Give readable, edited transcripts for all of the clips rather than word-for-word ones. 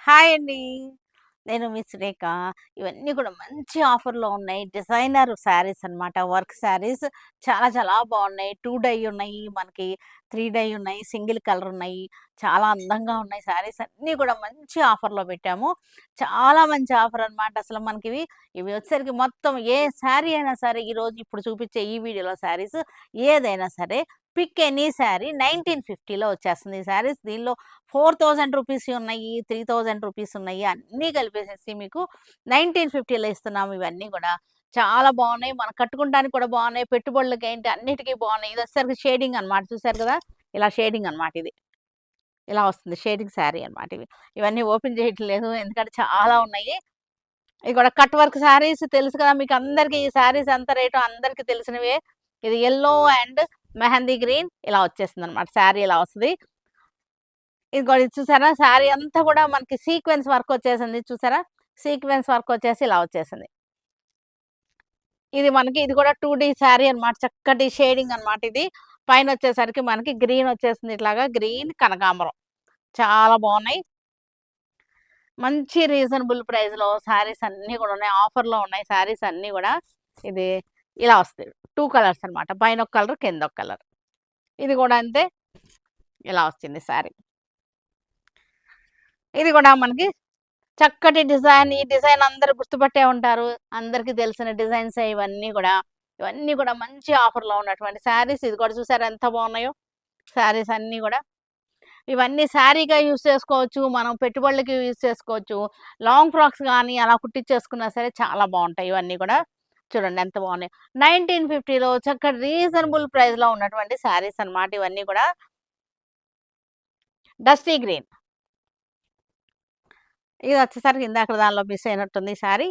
Hi అండి. నేను మీ సురేఖ. ఇవన్నీ కూడా మంచి ఆఫర్‌లో ఉన్నాయి. డిజైనర్ శారీస్ అన్నమాట. వర్క్ శారీస్ చాలా చాలా బాగున్నాయి. 2 డై ఉన్నాయి. మనకి 3 డై ఉన్నాయి. సింగిల్ కలర్ ఉన్నాయి. చాలా అందంగా ఉన్నాయి శారీస్ అన్నీ కూడా మంచి ఆఫర్‌లో పెట్టాము. చాలా మంచి ఆఫర్ అన్నమాట. అసలు మనకివి ఇవి వచ్చేసరికి మొత్తం ఏ శారీ అయినా సరే ఈరోజు ఇప్పుడు చూపించే ఈ వీడియోలో శారీస్ ఏదైనా సరే పిక్ ఎనీ శారీ 1950లో వచ్చేస్తుంది ఈ శారీస్. దీనిలో 4000 రూపీస్ ఉన్నాయి, 3000 రూపీస్ ఉన్నాయి. అన్నీ కలిపేసేసి మీకు 1950లో ఇస్తున్నాము ఇవన్నీ గూడా. చాలా బావున్నాయి. మనం కట్టుకుంటానికి కూడా బావున్నాయి. పెట్టుబడులకేంటి అన్నిటికి బావున్నాయి. ఇదొచ్చేసరికి షేడింగ్ అనమాట. చూసారు కదా! ఇలా షేడింగ్ అనమాట ఇది. ఇలా వస్తుంది. షేడింగ్ శారీ అనమాట ఇవి. ఇవన్నీ ఓపెన్ చేయట్లేదు. ఎందుకంటే చాలా ఉన్నాయి. ఇవి కూడా కట్ వర్క్ శారీస్ తెలుసు కదా! మీకందరికీ ఈ శారీస్ ఎంత రేటో అందరికీ తెలిసినవే. ఇది యెల్లో అండ్ మెహందీ గ్రీన్ ఇలా వచ్చేస్తుందనమాట. శారీ ఇలా వస్తది. ఇదిగోండి చూసారా? శారీ అంతా కూడా మనకి సీక్వెన్స్ వర్క్ వచ్చేసింది చూసారా? సీక్వెన్స్ వర్క్ వచ్చేసి ఇలా వచ్చేసింది. ఇది మనకి ఇది కూడా 2 డీ శారీ అన్నమాట. చక్కటి షేడింగ్ అన్నమాట ఇది. పైనొచ్చేసరికి మనకి గ్రీన్ వచ్చేసింది ఇట్లాగా. గ్రీన్, కనకాంబరం. చాలా బావున్నాయి. మంచి రీజనబుల్ ప్రైస్‌లో శారీస్ అన్నీ కూడా ఉన్నాయి. ఆఫర్‌లో ఉన్నాయి శారీస్ అన్నీ గూడా. ఇది ఇలా వస్తాయి. 2 కలర్స్ అన్నమాట. పైనొక కలర్, కిందొక కలర్. ఇది కూడా అంతే. ఇలా వచ్చింది శారీ. ఇది కూడా మనకి చక్కటి డిజైన్. ఈ డిజైన్ అందరూ గుర్తుపట్టే ఉంటారు. అందరికీ తెలిసిన డిజైన్సే ఇవన్నీ గూడా. ఇవన్నీ గూడా మంచి ఆఫర్‌లో ఉన్నటువంటి శారీస్. ఇది కూడా చూసారా ఎంత బాగున్నాయో? శారీస్ అన్నీ గూడా. ఇవన్నీ శారీగా యూజ్ చేసుకోవచ్చు. మనం పెట్టుబడులకి యూజ్ చేసుకోవచ్చు. లాంగ్ ఫ్రాక్స్ గానీ అలా కుట్టించేసుకున్నా సరే చాలా బావుంటాయి ఇవన్నీ గూడా. చూడండి ఎంత బాగున్నాయో. 1950లో చక్కటి రీజనబుల్ ప్రైస్‌లో ఉన్నటువంటి శారీస్ అన్నమాట ఇవన్నీ గూడా. Dusty green. ఇది వచ్చేసరికి ఇందాక దానిలో మిస్ అయినట్టుంది ఈ శారీ.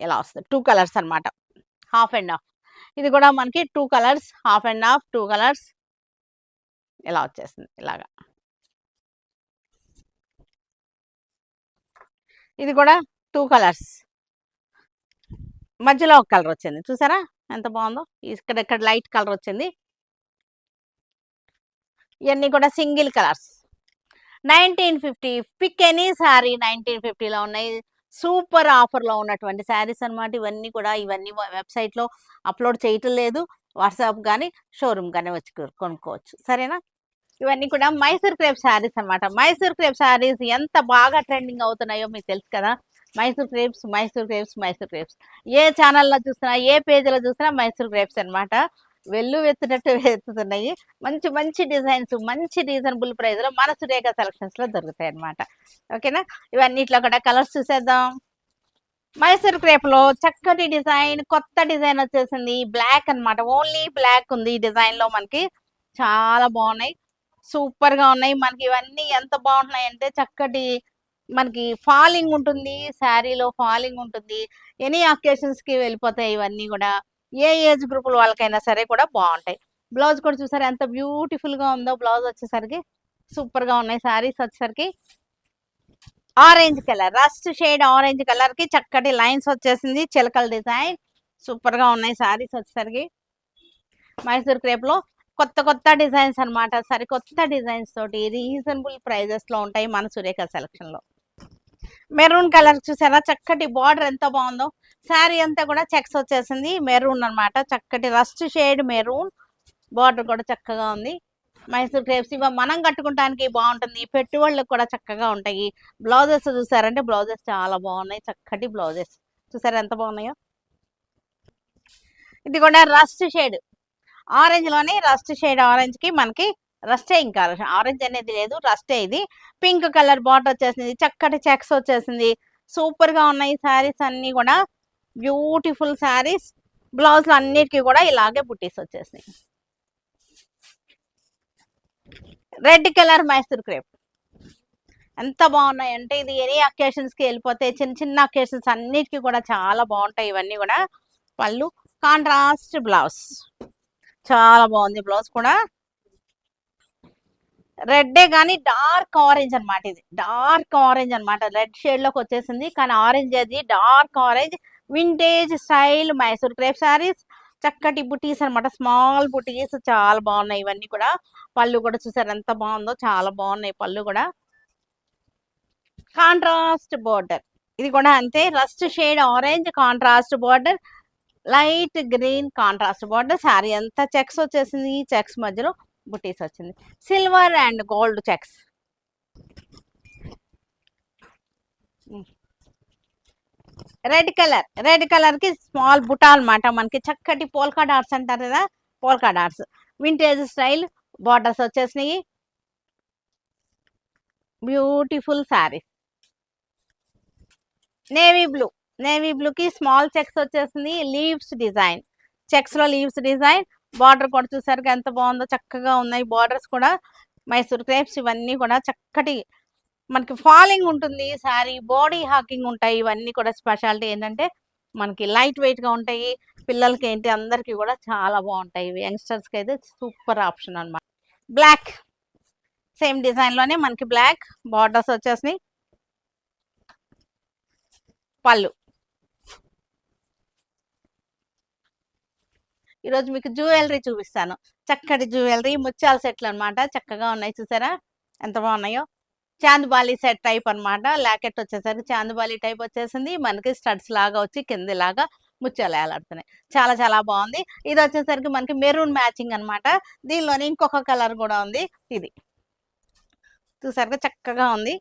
ఇలా వస్తది. 2 కలర్స్ అన్నమాట. Half and half. ఇది కూడా మనకి 2 colours, half and half, 2 colours ఇలా వచ్చేసింది ఇలాగా. ఇది కూడా 2 కలర్స్. మధ్యలో ఒక కలర్ వచ్చింది. చూసారా ఎంత బాగుందో? ఇక్కడ లైట్ కలర్ వచ్చింది. ఇవన్నీ కూడా single colours. 1950 pick any sari 1950లో ఉన్నాయి. సూపర్ ఆఫర్‌లో ఉన్నటువంటి శారీస్ అన్నమాట ఇవన్నీ కూడా. ఇవన్నీ వెబ్‌సైట్‌లో అప్‌లోడ్ చేయటం లేదు. వాట్సాప్ గానీ, షోరూమ్ గానీ వచ్చి కొనుక్కోవచ్చు. సరేనా? ఇవన్నీ కూడా మైసూర్ క్రేప్ శారీస్ అన్నమాట. మైసూర్ క్రేప్ శారీస్ ఎంత బాగా ట్రెండింగ్ అవుతున్నాయో మీకు తెలుసు కదా! Mysore crepes, Mysore crepes, Mysore crepes. ఏ ఛానల్‌లో చూసినా, ఏ పేజ్‌లో చూసినా మైసూర్ క్రేప్స్ అన్నమాట. వెల్లువెత్తినట్టు ఎత్తుతున్నాయి. మంచి మంచి డిజైన్స్, మంచి రీజనబుల్ ప్రైస్‌లో మన సురేఖ సెలక్షన్స్‌లో దొరుకుతాయన్నమాట. ఓకేనా? ఇవన్నిట్లో కూడా కలర్స్ చూసేద్దాం. మైసూర్ క్రేప్‌లో చక్కటి డిజైన్, కొత్త డిజైన్ వచ్చేసింది. బ్లాక్ అన్నమాట. ఓన్లీ బ్లాక్ ఉంది ఈ డిజైన్‌లో మనకి. చాలా బాగున్నాయి. సూపర్‌గా ఉన్నాయి. మనకి ఇవన్నీ ఎంత బాగుంటున్నాయంటే చక్కటి మనకి ఫాలింగ్ ఉంటుంది. శారీలో ఫాలింగ్ ఉంటుంది. ఎనీ అకేషన్స్‌కి వెళ్ళిపోతాయి ఇవన్నీ గూడా. ఏ ఏజ్ గ్రూపుల వాళ్ళకైనా సరే కూడా బావుంటాయి. బ్లౌజ్ కూడా చూసారా ఎంత బ్యూటిఫుల్‌గా ఉందో బ్లౌజ్ వచ్చేసరికి. సూపర్‌గా ఉన్నాయి శారీస్ వచ్చేసరికి. Orange colour, rust shade orange కలర్‌కి చక్కటి లైన్స్ వచ్చేసింది. చిలకల డిజైన్. సూపర్‌గా ఉన్నాయి శారీస్ వచ్చేసరికి. మైసూర్ క్రేప్‌లో కొత్త కొత్త డిజైన్స్ అన్నమాట. సరికొత్త డిజైన్స్ తోటి రీజనబుల్ ప్రైజెస్‌లో ఉంటాయి మన సురేఖ సెలక్షన్‌లో. మెరూన్ కలర్ చూసారా? చక్కటి బార్డర్ ఎంత బాగుందో. శారీ అంతా కూడా చెక్స్ వచ్చేసింది. మెరూన్ అన్నమాట. చక్కటి రస్ట్ షేడ్ మెరూన్. బార్డర్ కూడా చక్కగా ఉంది. మైసూర్ క్రేప్స్ ఇవి మనం కట్టుకుంటానికి బాగుంటుంది. పెట్టుబడులకు కూడా చక్కగా ఉంటాయి. బ్లౌజెస్ చూసారంటే బ్లౌజెస్ చాలా బాగున్నాయి. చక్కటి బ్లౌజెస్. చూసారా ఎంత బాగున్నాయో? ఇది కూడా రస్ట్ షేడ్ ఆరెంజ్‌లోనే రస్ట్ షేడ్ ఆరెంజ్‌కి మనకి రస్టే ఇంకా ఆరెంజ్ అనేది లేదు. రస్టే ఇది. పింక్ కలర్ బార్డర్ వచ్చేసింది. చక్కటి చెక్స్ వచ్చేసింది. సూపర్‌గా ఉన్నాయి శారీస్ అన్నీ కూడా. బ్యూటిఫుల్ శారీస్. బ్లౌజ్‌లు అన్నిటికి కూడా ఇలాగే బుట్టీస్ వచ్చేసినాయి. Red colour Mysore crepe. ఎంత బాగున్నాయంటే ఇది ఎనీ అకేషన్స్‌కి వెళ్ళిపోతాయి. చిన్న చిన్న అకేషన్స్ అన్నిటికి కూడా చాలా బాగుంటాయి ఇవన్నీ కూడా. పళ్ళు కాంట్రాస్ట్ బ్లౌజ్. చాలా బాగుంది బ్లౌజ్ కూడా. రెడ్డే కానీ డార్క్ ఆరెంజ్ అన్నమాట ఇది. డార్క్ ఆరెంజ్ అన్నమాట. రెడ్ షేడ్‌లోకి వచ్చేసింది. కానీ ఆరెంజ్ అది dark orange. Vintage style Mysore crepe saris. చక్కటి బుటీస్ అన్నమాట. స్మాల్ బుటీస్ చాలా బాగున్నాయి ఇవన్నీ కూడా. పళ్ళు కూడా చూసారు ఎంత బాగుందో, చాలా బాగున్నాయి పళ్ళు కూడా. కాంట్రాస్ట్ బోర్డర్, ఇది కూడా అంతే. Rust shade orange contrast border, light green contrast border. Sari అంతా చెక్స్ వచ్చేసింది, చెక్స్ మధ్యలో బుటీస్ వచ్చింది. Silver and gold checks. Red colour కి స్మాల్ బుటా అన్నమాట. మనకి చక్కటి పోల్కా డాట్స్ అంటారు కదా, polka dots. Vintage style borders వచ్చేసినాయి. బ్యూటిఫుల్ శారీ. నేవీ బ్లూ కి స్మాల్ చెక్స్ వచ్చేసింది. లీవ్స్ డిజైన్, చెక్స్ లో లీవ్స్ డిజైన్. బార్డర్ కూడా చూసారు ఎంత బాగుందో, చక్కగా ఉన్నాయి బార్డర్స్ కూడా. మైసూర్ క్రేప్స్ ఇవన్నీ కూడా చక్కటి మనకి ఫాలింగ్ ఉంటుంది శారీ. బాడీ హాకింగ్ ఉంటాయి ఇవన్నీ కూడా. స్పెషాలిటీ ఏంటంటే మనకి లైట్ వెయిట్ గా ఉంటాయి. పిల్లలకి ఏంటి అందరికి కూడా చాలా బాగుంటాయి. యంగ్స్టర్స్ కి అయితే సూపర్ ఆప్షన్ అన్నమాట. బ్లాక్, సేమ్ డిజైన్ లోనే మనకి బ్లాక్ బార్డర్స్ వచ్చేసినాయి. పళ్ళు. ఈరోజు మీకు జ్యువెలరీ చూపిస్తాను. చక్కటి జ్యువెలరీ ముత్యాల సెట్లు అన్నమాట. చక్కగా ఉన్నాయి చూసారా ఎంత బాగున్నాయో. చాందుబాలి సెట్ టైప్ అన్నమాట. లాకెట్ వచ్చేసరికి చాందుబాలి టైప్ వచ్చేసింది. మనకి స్టడ్స్ లాగా వచ్చి కింది లాగా ముత్యాలు వేలాడుతున్నాయి. చాలా చాలా బాగుంది. ఇది వచ్చేసరికి మనకి మెరూన్ మ్యాచింగ్ అన్నమాట. దీనిలోనే ఇంకొక కలర్ కూడా ఉంది. ఇది చూసారుగా చక్కగా ఉంది.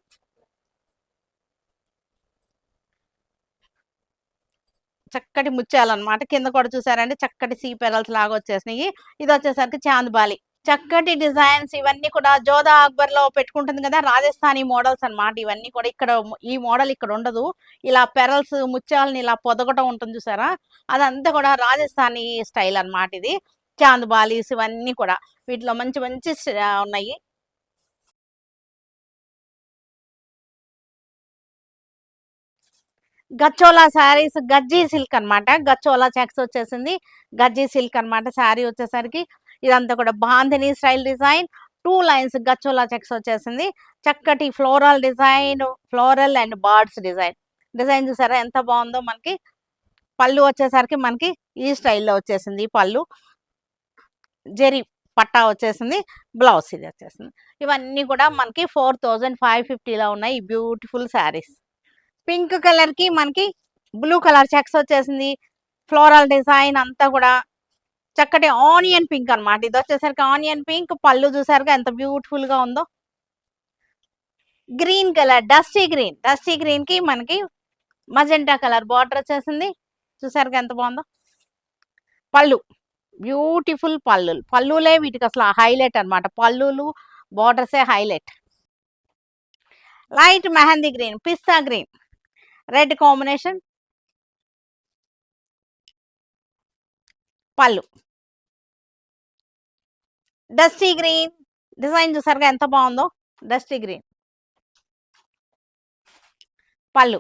చక్కటి ముత్యాలు అన్నమాట. కింద కూడా చూసారంటే చక్కటి సీ పెరల్స్ లాగా వచ్చేసినాయి. ఇది వచ్చేసరికి చాందుబాలి. చక్కటి డిజైన్స్ ఇవన్నీ కూడా జోధా అక్బర్ లో పెట్టుకుంటుంది కదా, రాజస్థానీ మోడల్స్ అన్నమాట. ఇవన్నీ కూడా ఇక్కడ ఈ మోడల్ ఇక్కడ ఉండదు. ఇలా పెరల్స్ ముత్యాలని ఇలా పొదగటం ఉంటుంది చూసారా, అదంతా కూడా రాజస్థానీ స్టైల్ అన్నమాట. ఇది చాందుబాలీస్ ఇవన్నీ కూడా వీటిలో మంచి మంచి ఉన్నాయి. గచ్చోలా శారీస్, గజ్జీ సిల్క్ అన్నమాట. గచ్చోలా చెక్స్ వచ్చేసింది, గజ్జీ సిల్క్ అన్నమాట. శారీ వచ్చేసరికి ఇదంతా కూడా బాంధిని స్టైల్ డిజైన్. 2 లైన్స్ గచ్చోలా చెక్స్ వచ్చేసింది. చక్కటి floral design, floral and birds design. Design చూసారా ఎంత బాగుందో. మనకి పళ్ళు వచ్చేసరికి మనకి ఈ స్టైల్లో వచ్చేసింది. పళ్ళు జెరీ పట్టా వచ్చేసింది. బ్లౌజ్ ఇది వచ్చేసింది. ఇవన్నీ కూడా మనకి 4550లో ఉన్నాయి బ్యూటిఫుల్ శారీస్. పింక్ కలర్ కి మనకి బ్లూ కలర్ చెక్స్ వచ్చేసింది. ఫ్లోరల్ డిజైన్ అంతా కూడా చక్కటి ఆనియన్ పింక్ అన్నమాట. ఇది వచ్చేసరికి ఆనియన్ పింక్. పళ్ళు చూసారుగా ఎంత బ్యూటిఫుల్ గా ఉందో. గ్రీన్ కలర్, డస్టీ గ్రీన్ కి మనకి మజెంటా కలర్ బార్డర్ వచ్చేసింది. చూసారుగా ఎంత బాగుందో. పళ్ళు బ్యూటిఫుల్ పళ్ళులే వీటికి అసలు హైలైట్ అన్నమాట. పళ్ళులు బార్డర్సే హైలైట్. లైట్ మెహందీ గ్రీన్, పిస్తా గ్రీన్, రెడ్ కాంబినేషన్. పళ్ళు డస్టీ గ్రీన్. డిజైన్ చూసారుగా ఎంత బాగుందో. Dusty green. పళ్ళు